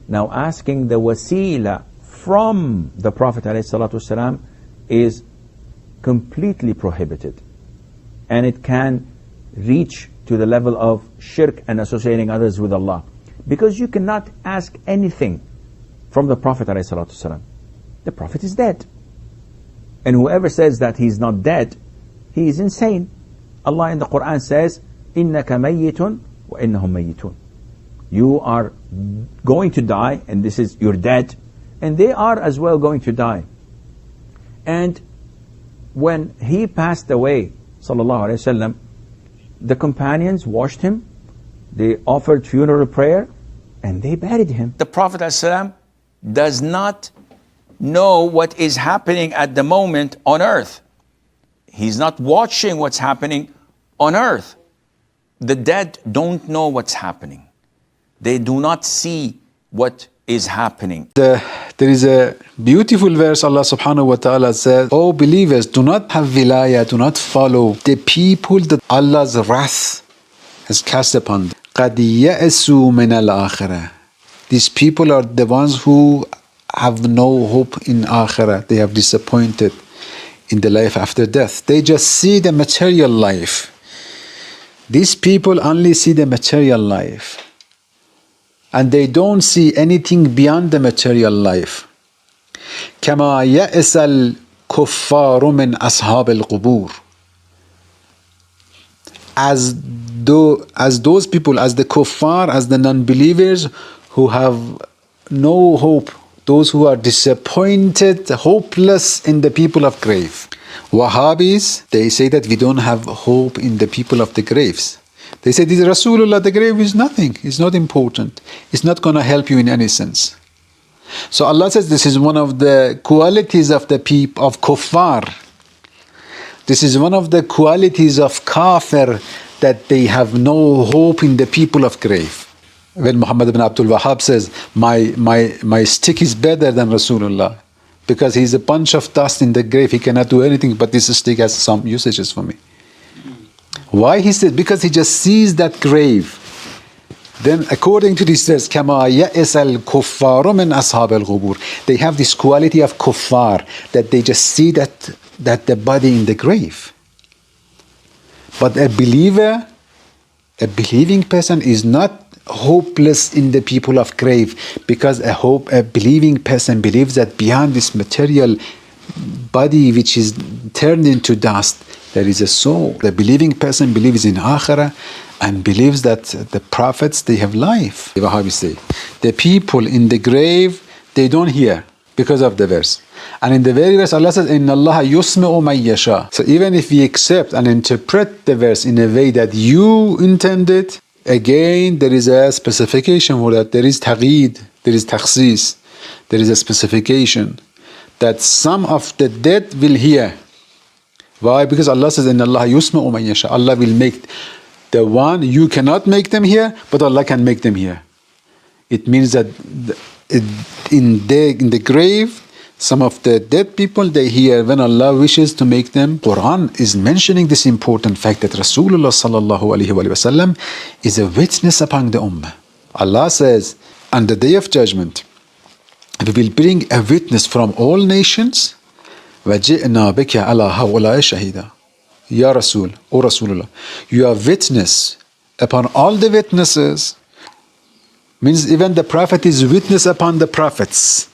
Now asking the wasila from the Prophet ﷺ is completely prohibited. And it can reach to the level of shirk and associating others with Allah. Because you cannot ask anything from the Prophet ﷺ. The Prophet is dead. And whoever says that he's not dead, he is insane. Allah in the Qur'an says, إِنَّكَ مَيِّتٌ وَإِنَّهُمْ مَيِّتُونَ. You are going to die, and this is, you're dead, and they are as well going to die. And when he passed away, sallallahu alaihi wasallam, the companions washed him, they offered funeral prayer, and they buried him. The Prophet ﷺ does not know what is happening at the moment on earth. He's not watching what's happening on earth. The dead don't know what's happening. They do not see what is happening. There is a beautiful verse Allah subhanahu wa ta'ala says, "O believers, do not have wilayah, do not follow the people that Allah's wrath has cast upon them. قَدْ يَأْسُوا مِنَ الْآخِرَةِ." These people are the ones who have no hope in akhirah. They have disappointed in the life after death. They just see the material life. These people only see the material life. And they don't see anything beyond the material life. كَمَا يَأْسَ الْكُفَّارُ مِنْ أَصْحَابِ الْقُبُورِ. As those people, as the kuffar, as the non-believers who have no hope, those who are disappointed, hopeless in the people of grave. Wahhabis, they say that we don't have hope in the people of the graves. They say, this Rasulullah, the grave is nothing, it's not important, it's not going to help you in any sense. So Allah says this is one of the qualities of the people of kuffar. This is one of the qualities of kafir, that they have no hope in the people of grave. When Muhammad ibn Abdul Wahhab says, my stick is better than Rasulullah, because he's a bunch of dust in the grave, he cannot do anything, but this stick has some usages for me. Why? He said, because he just sees that grave. Then according to this verse, كَمَا يَأْسَ الْكُفَّارُ مِنْ أَصْحَابِ الْقُبُورِ. They have this quality of kuffar, that they just see that the body in the grave. But a believer, a believing person is not hopeless in the people of grave, because a believing person believes that beyond this material body which is turned into dust, there is a soul. The believing person believes in akhirah and believes that the prophets, they have life. The Wahhabis say, the people in the grave, they don't hear because of the verse. And in the very verse, Allah says, إِنَّ اللَّهَ يُسْمِعُ مَن يَشَاءُ. So even if we accept and interpret the verse in a way that you intended, again, there is a specification for that. There is taqeed, there is takhsis, there is a specification that some of the dead will hear. Why? Because Allah says, إِنَّ اللَّهَ يُسْمِعُ مَن يَشَاءُ. Allah will make the one, you cannot make them hear, but Allah can make them hear. It means that in the grave, some of the dead people, they hear when Allah wishes to make them. Quran is mentioning this important fact that Rasulullah sallallahu alaihi wasallam is a witness upon the ummah. Allah says, on the day of judgment, we will bring a witness from all nations. وَجِئْنَا بِكَ عَلَىٰ هَؤُلَاءِ شَهِيدًا. Ya Rasul, O Rasulullah, you are witness upon all the witnesses. Means even the Prophet is witness upon the prophets.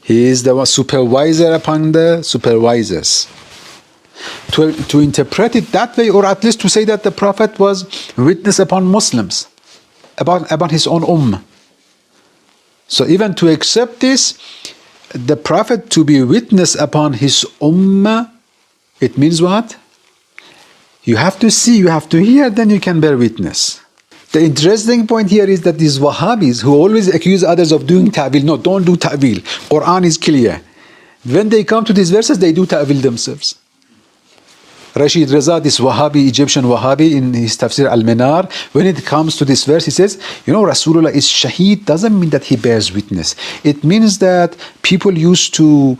He is the supervisor upon the supervisors. To interpret it that way, or at least to say that the Prophet was witness upon Muslims, about his own ummah. So even to accept this, the Prophet to be witness upon his ummah, it means what? You have to see, you have to hear, then you can bear witness. The interesting point here is that these Wahhabis who always accuse others of doing ta'wil, no, don't do ta'wil. Quran is clear. When they come to these verses, they do ta'wil themselves. Rashid Raza, this Wahhabi, Egyptian Wahhabi, in his Tafsir Al-Minar, when it comes to this verse, he says, Rasulullah is shaheed, doesn't mean that he bears witness. It means that people used to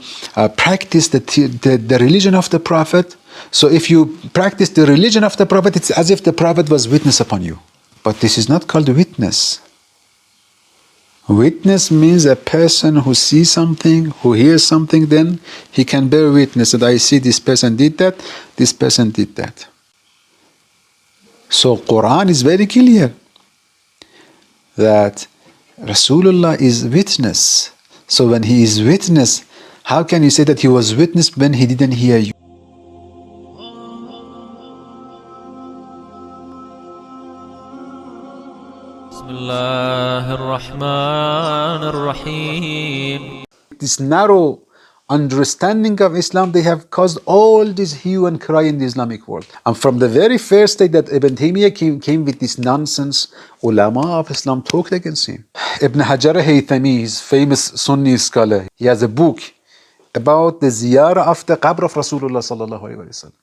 practice the religion of the Prophet. So if you practice the religion of the Prophet, it's as if the Prophet was witness upon you. But this is not called a witness. Witness means a person who sees something, who hears something, then he can bear witness that I see this person did that, this person did that. So Quran is very clear that Rasulullah is witness. So when he is witness, how can you say that he was witness when he didn't hear you? This narrow understanding of Islam, they have caused all this hue and cry in the Islamic world. And from the very first day that Ibn Taymiyyah came with this nonsense, ulama of Islam talked against him. Ibn Hajar Haythami, his famous Sunni scholar, he has a book about the ziyarah of the qabr of Rasulullah sallallahu alaihi wasallam.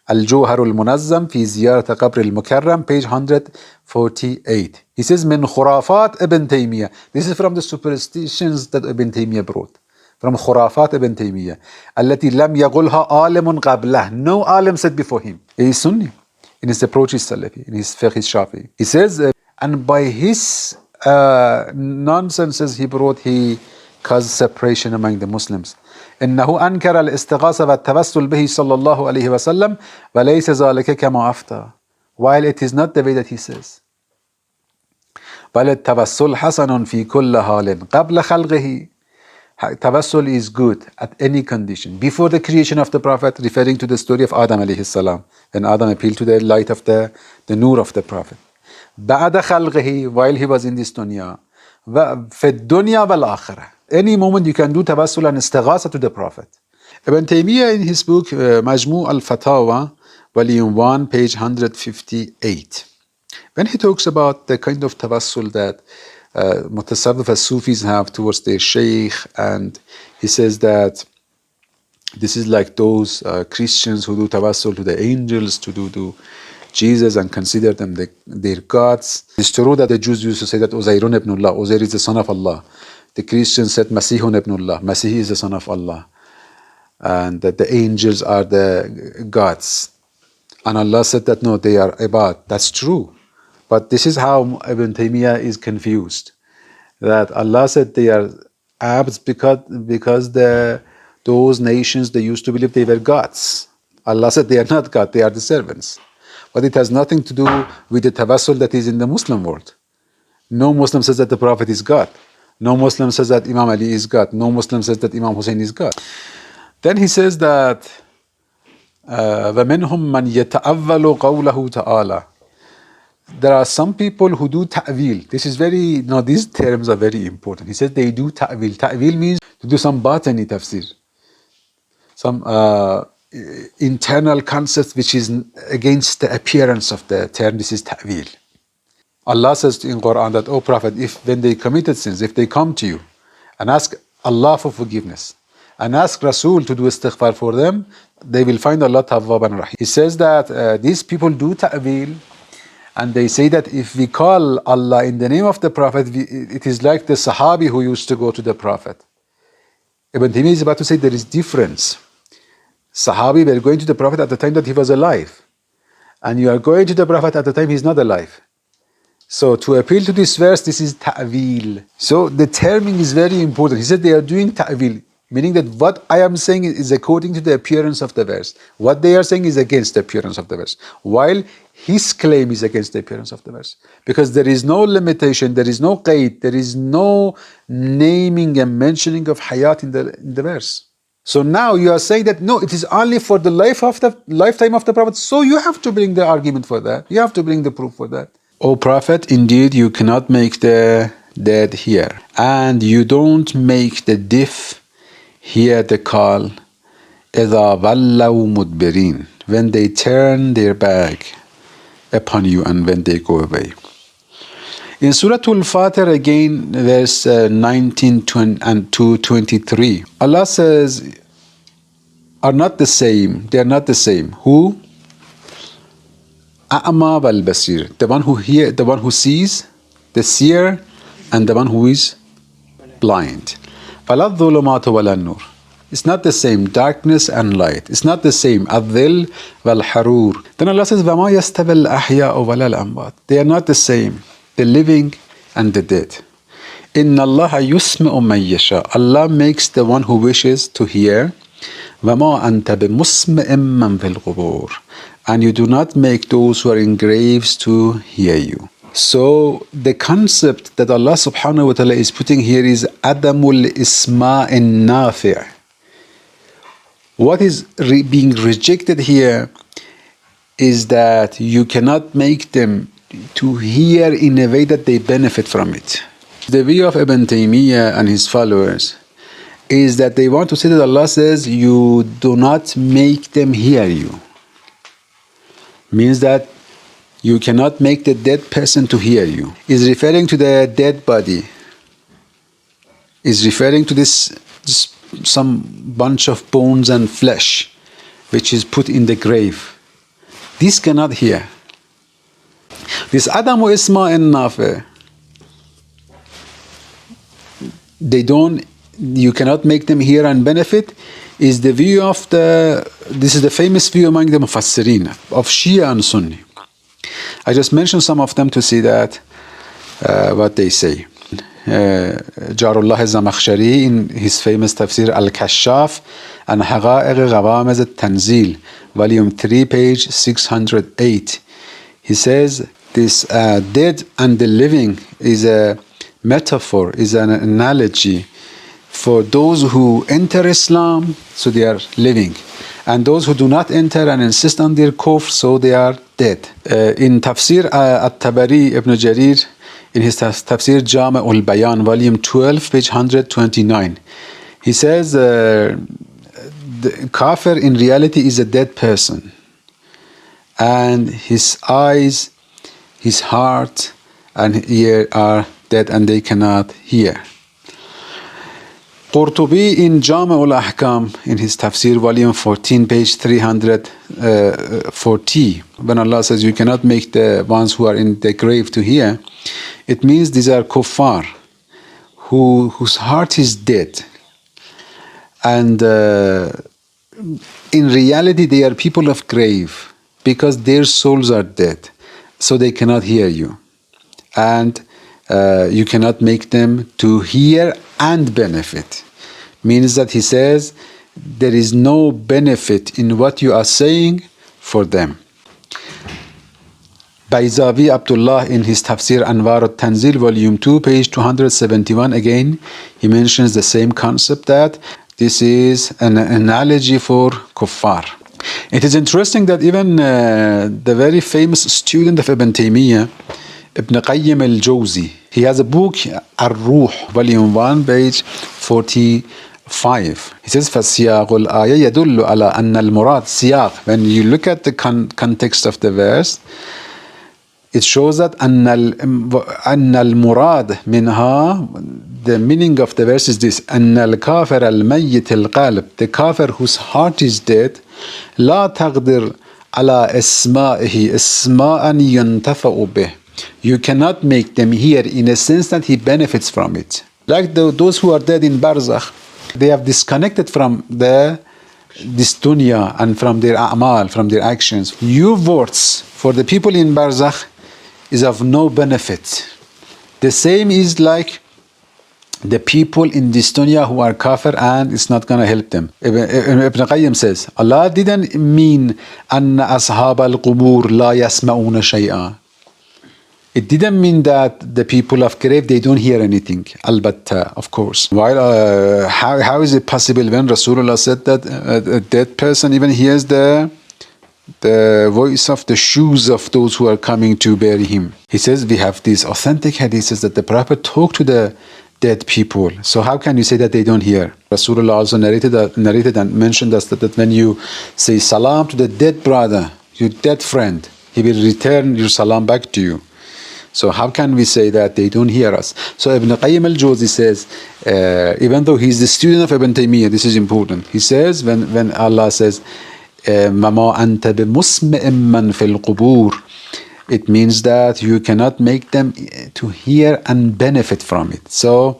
Al-Jawhar al-Munazzam fi ziyarat qabr al-Mukarram, page 148. He says, min khurafat Ibn Taymiyyah. This is from the superstitions that Ibn Taymiyyah brought. From khurafat Ibn Taymiyyah. التي لم يقلها عالم قبله. No alim said before him. He is Sunni. In his approach is Salafi. In his fiqh is Shafi. He says, and by his nonsenses he brought, he caused separation among the Muslims. إنه أنكر الاستغاثة والتوسل به صلى الله عليه وسلم وليس ذلك كما أفتى. While it is not the way that he says. بل التوسل حسن في كل حال قبل خلقه. Tawassul is good at any condition. Before the creation of the Prophet, referring to the story of Adam alayhi salam, when Adam appealed to the light of the nur of the Prophet. بعد خلقه, while he was in this dunya. في الدنيا والآخرة. Any moment you can do tawassul and istighatha to the Prophet. Ibn Taymiyyah in his book Majmu' al-Fatawa, volume 1, page 158. When he talks about the kind of tawassul that Mutasawwif as Sufis have towards their Shaykh, and he says that this is like those Christians who do tawassul to the angels, to do to Jesus and consider them their gods. It's true that the Jews used to say that Uzairun ibn Allah, Uzair is the son of Allah. The Christians said Masihun ibn Allah, Masih is the son of Allah. And that the angels are the gods. And Allah said that no, they are ibad. That's true. But this is how Ibn Taymiyyah is confused. That Allah said they are abds because those nations, they used to believe they were gods. Allah said they are not God, they are the servants. But it has nothing to do with the tawassul that is in the Muslim world. No Muslim says that the Prophet is God. No Muslim says that Imam Ali is God. No Muslim says that Imam Hussein is God. Then he says that وَمِنْهُمْ مَنْ يَتَأَوَّلُ قَوْلَهُ تَعَالَى. There are some people who do ta'wil. These terms are very important. He says they do ta'wil. Ta'wil means to do some batani tafsir. Some internal concept which is against the appearance of the term. This is ta'wil. Allah says in Quran that, O Prophet, if when they committed sins, if they come to you and ask Allah for forgiveness and ask Rasul to do istighfar for them, they will find Allah tawwaban rahim. He says that these people do ta'wil. And they say that if we call Allah in the name of the Prophet, it is like the Sahabi who used to go to the Prophet. Ibn Taymiyyah is about to say there is difference. Sahabi were going to the Prophet at the time that he was alive. And you are going to the Prophet at the time he is not alive. So to appeal to this verse, this is ta'wil. So the terming is very important. He said they are doing ta'wil, meaning that what I am saying is according to the appearance of the verse. What they are saying is against the appearance of the verse. While his claim is against the appearance of the verse. Because there is no limitation, there is no qaid, there is no naming and mentioning of hayat in the verse. So now you are saying that no, it is only for the lifetime of the Prophet. So you have to bring the argument for that. You have to bring the proof for that. O Prophet, indeed you cannot make the dead hear. And you don't make the deaf hear the call. إِذَا وَلَّوْا مُدْبِرِينَ. When they turn their back upon you and when they go away. In Surah Al-Fatir again, verse 19 and 223, Allah says, are not the same, they are not the same. Who? Aimmah wal Basir, the one who sees, the seer, and the one who is blind. فَلَا الظُّلُمَاتُ وَلَا النُّورُ. It's not the same, darkness and light. It's not the same, الظِّلْ وَالْحَرُورُ. Then Allah says, وَمَا يَسْتَوِي الْأَحْيَاءُ وَلَا الْأَمْوَاتُ. They are not the same, the living and the dead. إِنَّ اللَّهَ يُسْمِعُ مَن يَشَاءُ. Allah makes the one who wishes to hear. وَمَا أَنْتَ بِمُسْمِعٍ مَّن فِي الْقُبُورِ. And you do not make those who are in graves to hear you. So the concept that Allah subhanahu wa ta'ala is putting here is Adamul Isma'in Nafi'. What is being rejected here is that you cannot make them to hear in a way that they benefit from it. The view of Ibn Taymiya and his followers is that they want to say that Allah says you do not make them hear you. Means that you cannot make the dead person to hear you. Is referring to the dead body. Is referring to this some bunch of bones and flesh which is put in the grave. This cannot hear. This Adamu Isma and Nafi, you cannot make them hear and benefit, is the view of this is the famous view among the Mufassirin of Shia and Sunni. I just mentioned some of them to see that what they say. Jarullah Zamakhshari in his famous tafsir Al-Kashaf and Haqa'iq Ghawamaz Al-Tanzil, volume 3, page 608. He says this dead and the living is a metaphor, is an analogy for those who enter Islam, so they are living, and those who do not enter and insist on their kufr, so they are dead. In Tafsir At-Tabari, Ibn Jarir, in his Tafsir Jami' al-Bayan, volume 12, page 129, he says the kafir in reality is a dead person, and his eyes, his heart, and ear are dead and they cannot hear. Qurtubi in Jami' al-Ahkam, in his Tafsir, volume 14, page 340, when Allah says you cannot make the ones who are in the grave to hear, it means these are kuffar, whose heart is dead. And in reality, they are people of grave because their souls are dead, so they cannot hear you. And you cannot make them to hear and benefit. Means that he says there is no benefit in what you are saying for them. Bayzavi Abdullah in his Tafsir Anwar al-Tanzil, volume 2, page 271, again, he mentions the same concept, that this is an analogy for kuffar. It is interesting that even the very famous student of Ibn Taymiya, Ibn Qayyim al-Jawzi, he has a book, Ar-Ruh, volume 1, page 45. He says, فَالسِّيَاقُ الْآيَةِ يَدُلُّ عَلَىٰ أَنَّ الْمُرَادِ سِيَاق. When you look at the context of the verse, it shows that أَنَّ الْمُرَادِ مِنْهَا, the meaning of the verse is this: أَنَّ الْكَافِرَ الْمَيِّتِ الْقَلْبِ, the kafir whose heart is dead, لَا تَقْدِرْ عَلَىٰ إِسْمَائِهِ إِسْمَاءً يَنْتَفَعُ بِهِ. You cannot make them hear in a sense that he benefits from it. Like those who are dead in Barzakh, they have disconnected from this dunya and from their a'mal, from their actions. Your words for the people in Barzakh is of no benefit. The same is like the people in this dunya who are kafir, and it's not going to help them. Ibn Qayyim says, Allah didn't mean أن أصحاب القبور لا يسمعون شيئا. It didn't mean that the people of grave, they don't hear anything. Albatta, of course. While how is it possible when Rasulullah said that a dead person even hears the voice of the shoes of those who are coming to bury him? He says we have these authentic hadiths that the Prophet talked to the dead people. So how can you say that they don't hear? Rasulullah also narrated and mentioned us that when you say salam to the dead brother, your dead friend, he will return your salam back to you. So how can we say that they don't hear us? So Ibn Qayyim al-Jawzi says, even though he's the student of Ibn Taymiyyah, this is important. He says, when Allah says, مَمَا أَنْتَ بِمُسْمِئٍ مَّن فِي الْقُبُورِ, it means that you cannot make them to hear and benefit from it. So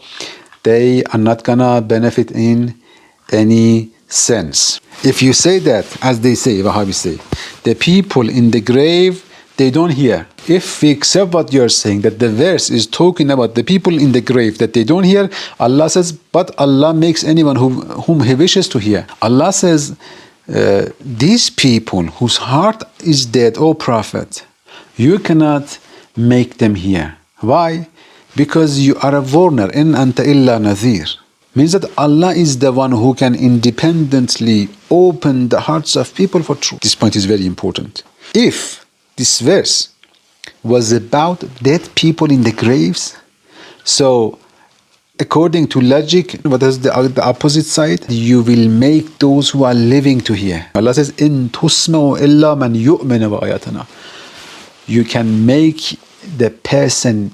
they are not gonna benefit in any sense. If you say that, as they say, Wahhabis say, the people in the grave, they don't hear. If we accept what you're saying, that the verse is talking about the people in the grave, that they don't hear, Allah says, but Allah makes anyone whom He wishes to hear. Allah says, these people whose heart is dead, O Prophet, you cannot make them hear. Why? Because you are a warner. In anta illa nadhir. Means that Allah is the one who can independently open the hearts of people for truth. This point is very important. If this verse was about dead people in the graves, so according to logic, what is the opposite side? You will make those who are living to hear. Allah says, "In tusma'u illa man yu'minu bi ayatana." You can make the person,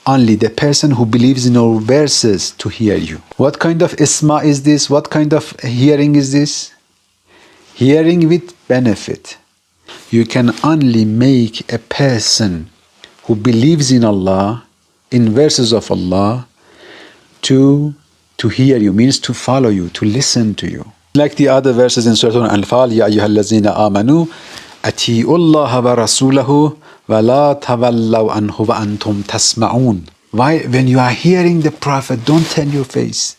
only the person who believes in our verses, to hear you. What kind of isma is this? What kind of hearing is this? Hearing with benefit. You can only make a person who believes in Allah, in verses of Allah, to hear you, means to follow you, to listen to you. Like the other verses in Surah Al-Anfal, Ya ayyuhallazina amanu, ati'u Allah wa rasulahu, wa la tawallaw anhu wa antum tasma'un. Why? When you are hearing the Prophet, don't turn your face.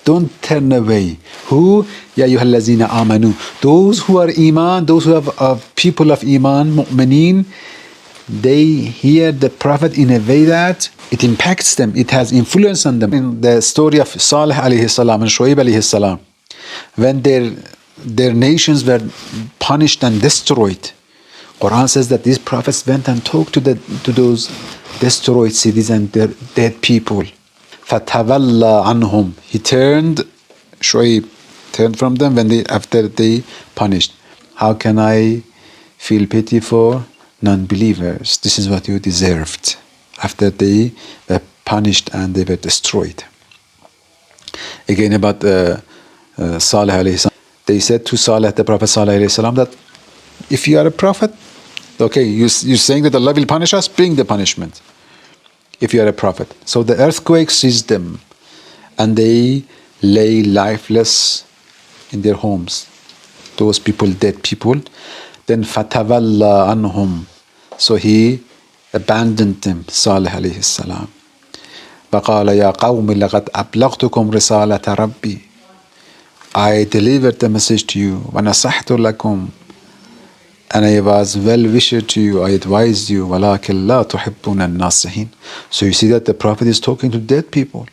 Don't turn away. Who? Ya ayyuhallazina amanu. Those who are iman, those who have people of iman, mu'mineen, they hear the Prophet in a way that it impacts them, it has influence on them. In the story of Salih alayhi salam and Shu'aib alayhi salam, when their nations were punished and destroyed, Quran says that these prophets went and talked to those destroyed cities and their dead people. فَتَوَلَّى عَنْهُمْ. He turned, Shu'aib turned from them after they punished. How can I feel pity for non-believers? This is what you deserved after they were punished and they were destroyed. Again about Salih alayhi salam. They said to Salih, the Prophet Salih alayhi salam, that if you are a prophet, okay, you're saying that Allah will punish us, bring the punishment. If you are a prophet. So the earthquake seized them and they lay lifeless in their homes. Those people, dead people. Then فَتَوَلَّى عَنْهُمْ. So he abandoned them, Salih alayhi salam. وَقَالَ يَا قَوْمِ لَقَدْ أَبْلَغْتُكُمْ رِسَالَةَ رَبِّي. I delivered the message to you. وَنَصَحْتُ لَكُمْ. And I was well-wisher to you, I advised you, وَلَكِنْ لَا تُحِبُّونَ النَّاصِحِينَ. So you see that the Prophet is talking to dead people.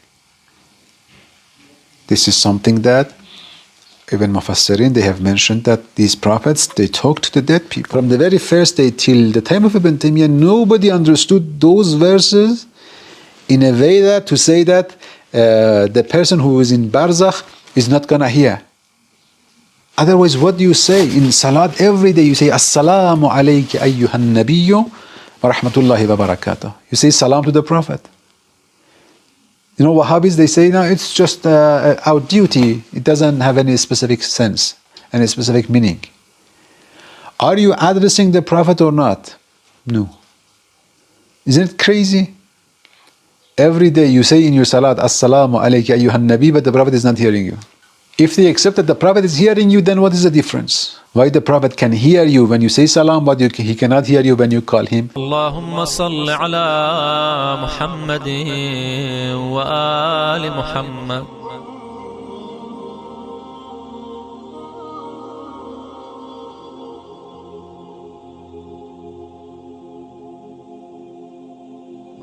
This is something that even Mufassirin, they have mentioned that these prophets, they talk to the dead people. From the very first day till the time of Ibn Taymiyyah, nobody understood those verses in a way that to say that the person who is in Barzakh is not going to hear. Otherwise, what do you say? In Salat, every day you say, Assalamu alayka ayyuhan nabiyyu wa rahmatullahi wa barakatuh. You say salam to the Prophet. You know, Wahhabis, they say, no, it's just our duty. It doesn't have any specific sense, any specific meaning. Are you addressing the Prophet or not? No. Isn't it crazy? Every day you say in your Salat, Assalamu alayka ayyuhan nabi, but the Prophet is not hearing you. If they accept that the Prophet is hearing you, then what is the difference? Why the Prophet can hear you when you say salam, but he cannot hear you when you call him? Allahumma salli ala Muhammadin wa ali Muhammad.